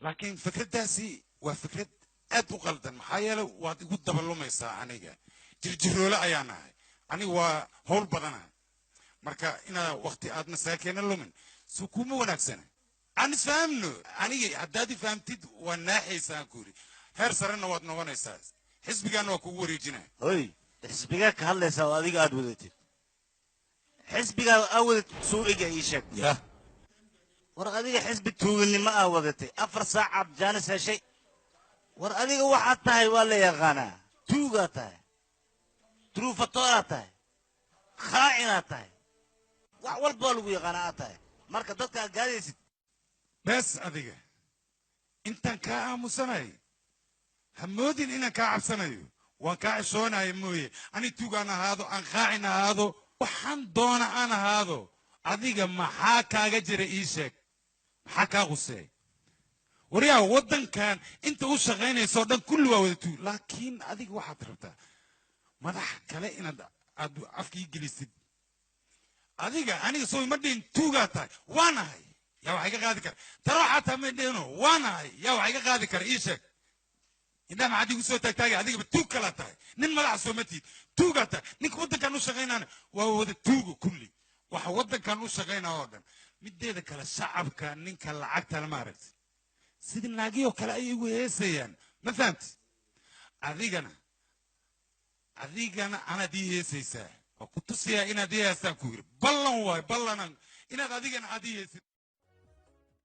laakiin fikraddaasi waa fikrad aad u qaldan maxaa yeelay waad igu dabalumaysaa aniga jirjiroole ayaan ahay aniga waa howl badanahay marka inaad waqti aadna saakeena lumin soo kuma wanaagsana aan isfahamno aniga haddaad fahamtid waa naaxaysaan kuuri heer sarena waad noqonaysaa xisbigaana waa kugu wareejinaya hoy xisbigaa ka hadlaysaa oo adiga aad wadatid xisbigaa aa wadatid suuciga ii sheeg ya war adiga xisbi tuuganimo aa wadatay 4 saacaad jaanis heshay war adiga waxaad tahay waa la yaqaanaa tuugaa tahay truufatoraa tahay khaa'inaa tahay wax walbaa lagu yaqaanaa aad tahay marka dadka aad gaadaysid bes adiga intaan kaa aamusanay ha moodin inaan kaa cabsanayo waan kaa cishoonayo mooye ani tuugaan ahaado aan khaa'in ahaado waxaan doona aan ahaado adiga maxaa kaaga jira ii sheeg maxaa kaa quseey waryaa waddankan inta u shaqaynayso dhan kulli waa wada tuug laakiin adiga waxaad rabtaa madax kale inaad aad afkii gelisid adiga aniga soo ima dhihin tuugaa tahay waanahay yaa wax iga qaadi kara taro xataa ma dhihino waanahay yaa wax iga qaadi kara ii sheeg indhaha maxaad igu soo taagtaagay adigaba tuug kalaa tahay nin madaxa soo ma tiid tuugaa tahay ninka waddankan u shaqaynaana waa wada tuuga kulli waxa waddankan u shaqaynaa oo dhan mideeda kale shacabka ninka lacagta lama aragti sidii naagiyoo kale ayay igu heesayaan ma fahamti adigana anaad ii heesaysaa waa ku tusiyaa inaad ii heestaan ku yiri ballan waayo ballanan inaad adigana aad ii heesid